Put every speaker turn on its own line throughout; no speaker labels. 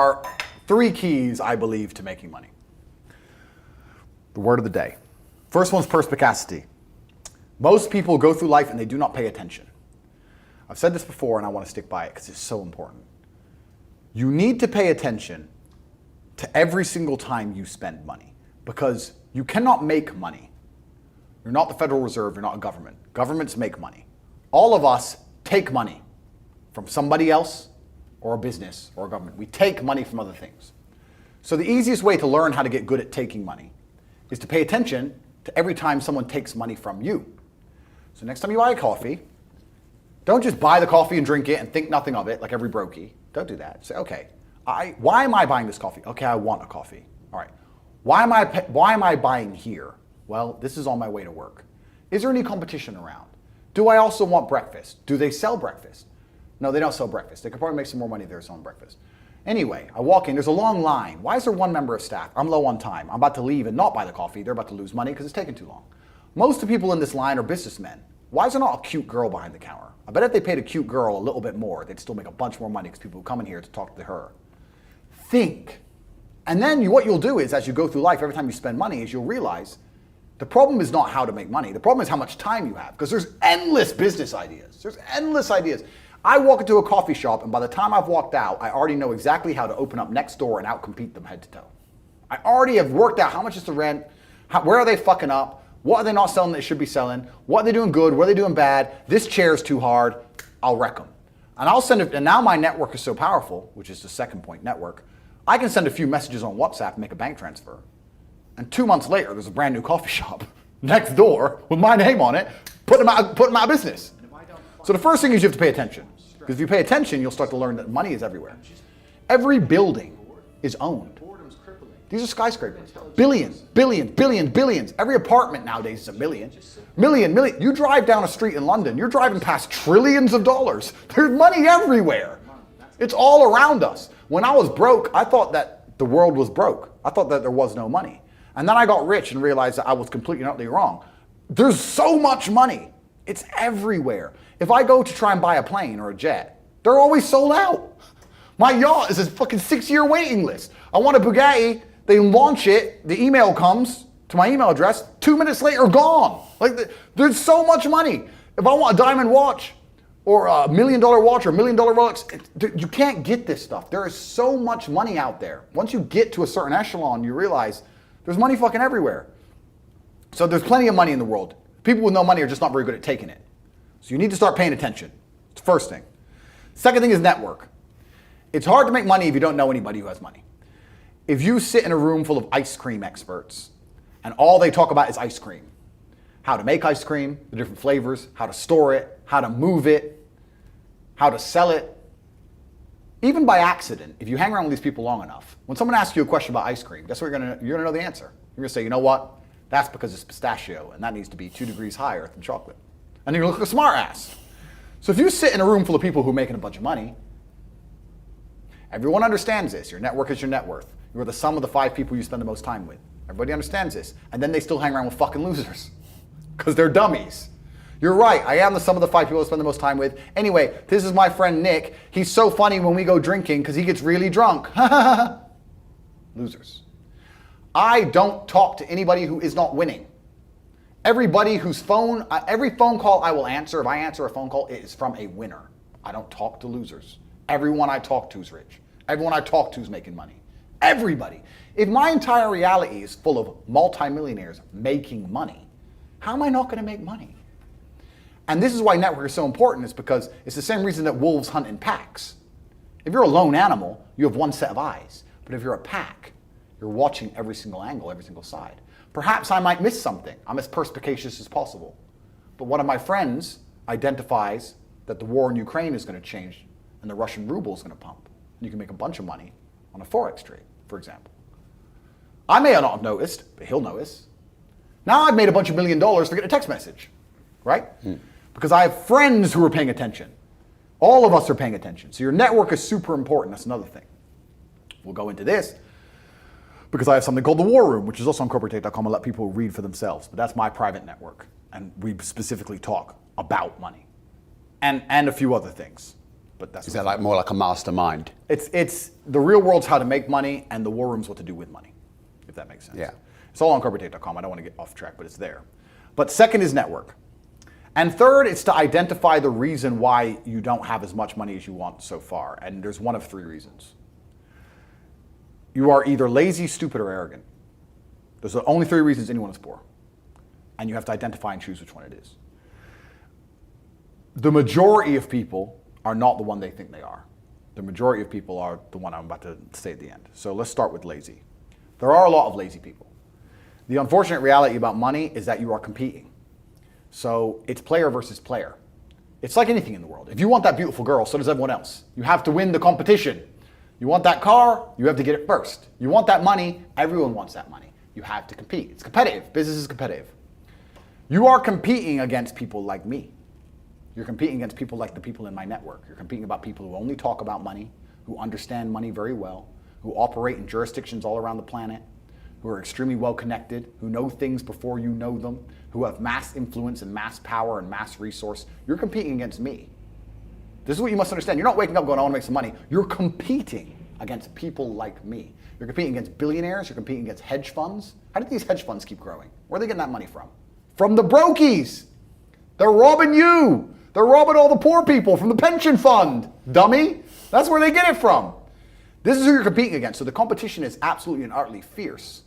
are 3 keys, I believe, to making money. The word of the day. First one's perspicacity. Most people go through life and they do not pay attention. I've said this before and I want to stick by it because it's so important. You need to pay attention to every single time you spend money because you cannot make money. You're not the Federal Reserve, you're not a government. Governments make money. All of us take money from somebody else or a business or a government. We take money from other things. So the easiest way to learn how to get good at taking money is to pay attention to every time someone takes money from you. So next time you buy a coffee, don't just buy the coffee and drink it and think nothing of it like every brokey. Don't do that. Say, okay, why am I buying this coffee? Okay, I want a coffee. All right. Why am I buying here? Well, this is on my way to work. Is there any competition around? Do I also want breakfast? Do they sell breakfast? No, they don't sell breakfast. They could probably make some more money if they're selling breakfast. Anyway, I walk in, there's a long line. Why is there one member of staff? I'm low on time. I'm about to leave and not buy the coffee. They're about to lose money because it's taking too long. Most of the people in this line are businessmen. Why is there not a cute girl behind the counter? I bet if they paid a cute girl a little bit more, they'd still make a bunch more money because people would come in here to talk to her. Think. And then what you'll do is, as you go through life, every time you spend money, is you'll realize the problem is not how to make money. The problem is how much time you have, because there's endless business ideas. There's endless ideas. I walk into a coffee shop, and by the time I've walked out, I already know exactly how to open up next door and outcompete them head to toe. I already have worked out how much is the rent, where are they fucking up, what are they not selling that they should be selling, what are they doing good, what are they doing bad, this chair's too hard, I'll wreck them. And I'll send it, and now my network is so powerful, which is the second point, network, I can send a few messages on WhatsApp and make a bank transfer. And 2 months later, there's a brand new coffee shop next door with my name on it, putting them out of business. So the first thing is you have to pay attention. Because if you pay attention, you'll start to learn that money is everywhere. Every building is owned. These are skyscrapers. Billions, billions, billions, billions. Every apartment nowadays is a million. Million. You drive down a street in London, you're driving past trillions of dollars. There's money everywhere. It's all around us. When I was broke, I thought that the world was broke. I thought that there was no money. And then I got rich and realized that I was completely and utterly wrong. There's so much money. It's everywhere. If I go to try and buy a plane or a jet, they're always sold out. My yacht is a fucking 6-year waiting list. I want a Bugatti, they launch it, the email comes to my email address, 2 minutes later, gone. Like, there's so much money. If I want a diamond watch, or a $1 million watch, or $1 million Rolex, you can't get this stuff. There is so much money out there. Once you get to a certain echelon, you realize there's money fucking everywhere. So there's plenty of money in the world. People with no money are just not very good at taking it. So you need to start paying attention. It's the first thing. Second thing is network. It's hard to make money if you don't know anybody who has money. If you sit in a room full of ice cream experts and all they talk about is ice cream, how to make ice cream, the different flavors, how to store it, how to move it, how to sell it, even by accident, if you hang around with these people long enough, when someone asks you a question about ice cream, guess what you're gonna know the answer. You're gonna say, you know what? That's because it's pistachio, and that needs to be 2 degrees higher than chocolate. And you're gonna look like a smart ass. So if you sit in a room full of people who are making a bunch of money, everyone understands this. Your network is your net worth. You're the sum of the 5 people you spend the most time with. Everybody understands this. And then they still hang around with fucking losers because they're dummies. You're right, I am the sum of the 5 people I spend the most time with. Anyway, this is my friend Nick. He's so funny when we go drinking because he gets really drunk. Losers. I don't talk to anybody who is not winning. Everybody whose phone, every phone call I will answer, if I answer a phone call, it is from a winner. I don't talk to losers. Everyone I talk to is rich. Everyone I talk to is making money. Everybody. If my entire reality is full of multimillionaires making money, how am I not going to make money? And this is why network is so important, is because it's the same reason that wolves hunt in packs. If you're a lone animal, you have one set of eyes. But if you're a pack, you're watching every single angle, every single side. Perhaps I might miss something. I'm as perspicacious as possible. But one of my friends identifies that the war in Ukraine is going to change and the Russian ruble is going to pump. And you can make a bunch of money on a Forex trade, for example. I may not have noticed, but he'll notice. Now I've made a bunch of $1 million for getting a text message, right? Because I have friends who are paying attention. All of us are paying attention. So your network is super important. That's another thing. We'll go into this because I have something called the War Room, which is also on corporatate.com. I'll let people read for themselves. But that's my private network. And we specifically talk about money and a few other things. but that's
Is that like more like a mastermind?
it's the real world's how to make money, and the war room's what to do with money, if that makes sense.
Yeah.
It's all on corporatate.com. I don't want to get off track, but it's there. But second is network. And third, it's to identify the reason why you don't have as much money as you want so far. And there's one of three reasons. You are either lazy, stupid, or arrogant. Those are the only three reasons anyone is poor. And you have to identify and choose which one it is. The majority of people are not the one they think they are. The majority of people are the one I'm about to say at the end. So let's start with lazy. There are a lot of lazy people. The unfortunate reality about money is that you are competing. So it's player versus player. It's like anything in the world. If you want that beautiful girl, so does everyone else. You have to win the competition. You want that car, you have to get it first. You want that money, everyone wants that money. You have to compete. It's competitive. Business is competitive. You are competing against people like me. You're competing against people like the people in my network. You're competing about people who only talk about money, who understand money very well, who operate in jurisdictions all around the planet, who are extremely well connected, who know things before you know them, who have mass influence and mass power and mass resource. You're competing against me. This is what you must understand. You're not waking up going, I want to make some money. You're competing against people like me. You're competing against billionaires. You're competing against hedge funds. How did these hedge funds keep growing? Where are they getting that money from? From the brokies. They're robbing you. They're robbing all the poor people from the pension fund, dummy. That's where they get it from. This is who you're competing against. So the competition is absolutely and utterly fierce.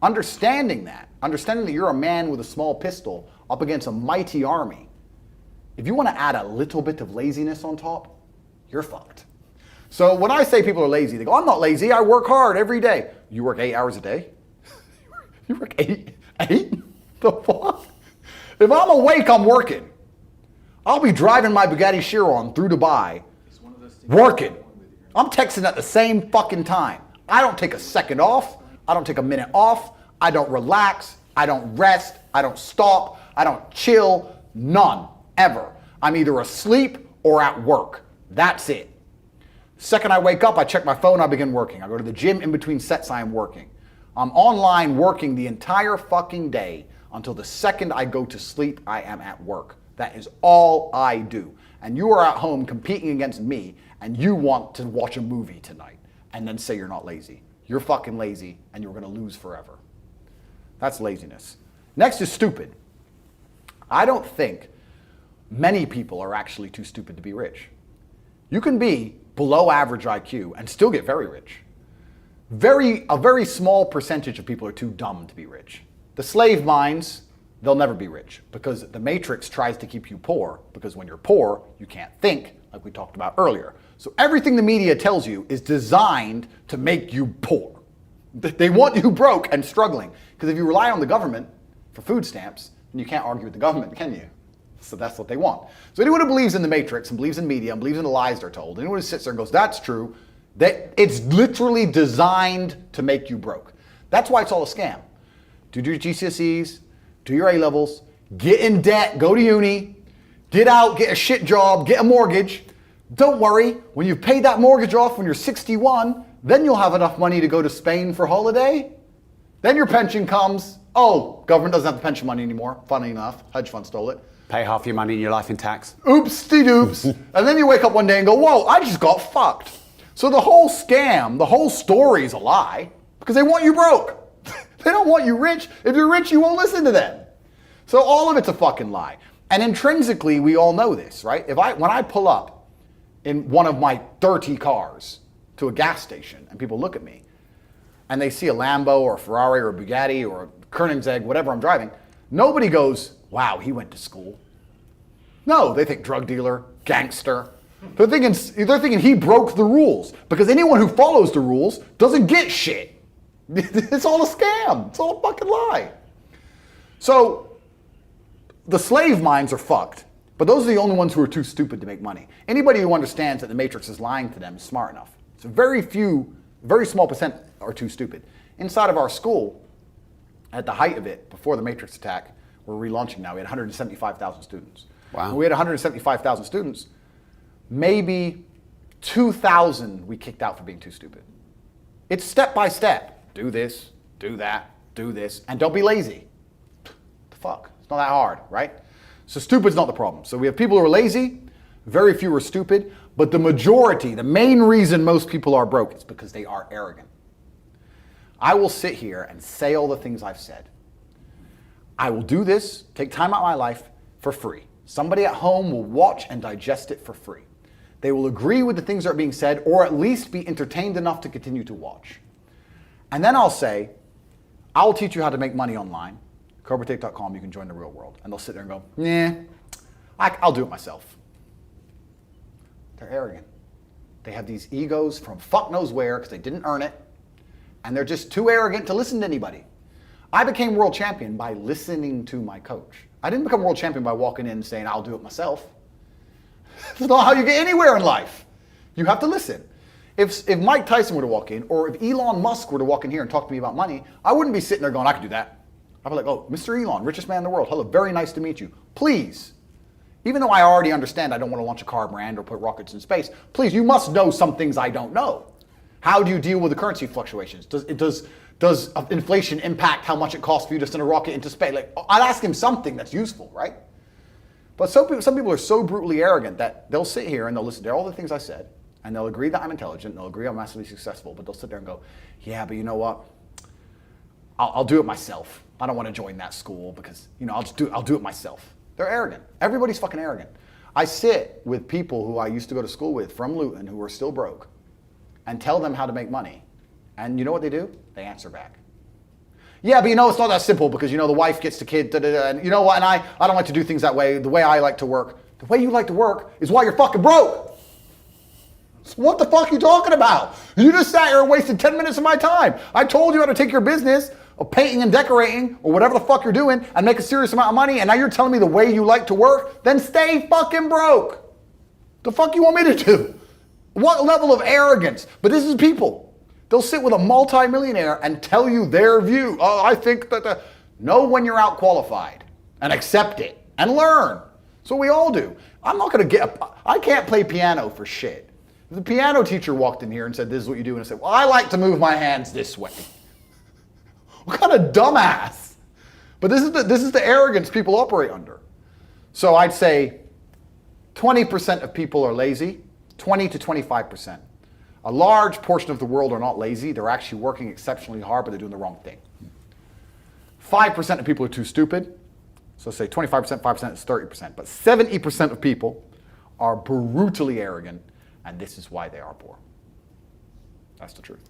Understanding that you're a man with a small pistol up against a mighty army, if you want to add a little bit of laziness on top, you're fucked. So when I say people are lazy, they go, I'm not lazy, I work hard every day. You work 8 hours a day? You work eight? The fuck? If I'm awake, I'm working. I'll be driving my Bugatti Chiron through Dubai, working. I'm texting at the same fucking time. I don't take a second off. I don't take a minute off. I don't relax. I don't rest. I don't stop. I don't chill. None. Ever. I'm either asleep or at work. That's it. Second I wake up, I check my phone, I begin working. I go to the gym in between sets, I am working. I'm online working the entire fucking day until the second I go to sleep, I am at work. That is all I do. And you are at home competing against me, and you want to watch a movie tonight and then say you're not lazy. You're fucking lazy, and you're gonna lose forever. That's laziness. Next is stupid. I don't think many people are actually too stupid to be rich. You can be below average IQ and still get very rich. A very small percentage of people are too dumb to be rich. The slave minds, they'll never be rich because the matrix tries to keep you poor, because when you're poor, you can't think, like we talked about earlier. So everything the media tells you is designed to make you poor. They want you broke and struggling, because if you rely on the government for food stamps, then you can't argue with the government, can you? So that's what they want. So anyone who believes in the matrix and believes in media and believes in the lies they're told, anyone who sits there and goes, that's true, that it's literally designed to make you broke. That's why it's all a scam. Do your GCSEs, do your A-levels, get in debt, go to uni, get out, get a shit job, get a mortgage. Don't worry, when you've paid that mortgage off when you're 61, then you'll have enough money to go to Spain for holiday. Then your pension comes. Oh, government doesn't have the pension money anymore. Funny enough, hedge fund stole it.
Pay half your money in your life in tax.
Oops-de-doops. And then you wake up one day and go, whoa, I just got fucked. So the whole scam, the whole story is a lie because they want you broke. They don't want you rich. If you're rich, you won't listen to them. So all of it's a fucking lie. And intrinsically, we all know this, right? When I pull up in one of my 30 cars to a gas station and people look at me and they see a Lambo or a Ferrari or a Bugatti or a Koenigsegg, whatever I'm driving, nobody goes, wow, he went to school. No, they think drug dealer, gangster. They're thinking he broke the rules, because anyone who follows the rules doesn't get shit. It's all a scam. It's all a fucking lie. So the slave minds are fucked, but those are the only ones who are too stupid to make money. Anybody who understands that the matrix is lying to them is smart enough. So very small percent are too stupid. Inside of our school, at the height of it, before the matrix attack, we're relaunching now, we had 175,000 students.
Wow.
When we had 175,000 students, maybe 2,000 we kicked out for being too stupid. It's step by step. Do this, do that, do this, and don't be lazy. The fuck? It's not that hard, right? So stupid's not the problem. So we have people who are lazy, very few are stupid, But the majority, the main reason most people are broke is because they are arrogant. I will sit here and say all the things I've said. I will do this, take time out of my life for free. Somebody at home will watch and digest it for free. They will agree with the things that are being said, or at least be entertained enough to continue to watch. And then I'll say, I'll teach you how to make money online. CobraTate.com, you can join the real world. And they'll sit there and go, nah, I'll do it myself. They're arrogant. They have these egos from fuck knows where because they didn't earn it. And they're just too arrogant to listen to anybody. I became world champion by listening to my coach. I didn't become world champion by walking in and saying, I'll do it myself. That's not how you get anywhere in life. You have to listen. If Mike Tyson were to walk in, or if Elon Musk were to walk in here and talk to me about money, I wouldn't be sitting there going, I can do that. I'd be like, oh, Mr. Elon, richest man in the world. Hello, very nice to meet you. Please, even though I already understand I don't want to launch a car brand or put rockets in space, please, you must know some things I don't know. How do you deal with the currency fluctuations? Does inflation impact how much it costs for you to send a rocket into space? Like, I'd ask him something that's useful, right? But some people are so brutally arrogant that they'll sit here and they'll listen to all the things I said, and they'll agree that I'm intelligent, they'll agree I'm massively successful, but they'll sit there and go, yeah, but you know what? I'll do it myself. I don't want to join that school because, I'll do it myself. They're arrogant. Everybody's fucking arrogant. I sit with people who I used to go to school with from Luton who are still broke and tell them how to make money. And you know what they do? They answer back. Yeah, but it's not that simple because, the wife gets the kid, and you know what, and I don't like to do things that way. The way I like to work, the way you like to work is why you're fucking broke. So what the fuck are you talking about? You just sat here and wasted 10 minutes of my time. I told you how to take your business of painting and decorating or whatever the fuck you're doing and make a serious amount of money, and now you're telling me the way you like to work? Then stay fucking broke. The fuck you want me to do? What level of arrogance? But this is people. They'll sit with a multimillionaire and tell you their view. Oh, I think that know when you're out qualified and accept it and learn. So we all do. I'm not going to I can't play piano for shit. If the piano teacher walked in here and said, this is what you do, and I said, well, I like to move my hands this way. What kind of dumbass? But this is the arrogance people operate under. So I'd say 20% of people are lazy, 20 to 25%. A large portion of the world are not lazy. They're actually working exceptionally hard, but they're doing the wrong thing. 5% of people are too stupid. So say 25%, 5% is 30%. But 70% of people are brutally arrogant, and this is why they are poor. That's the truth.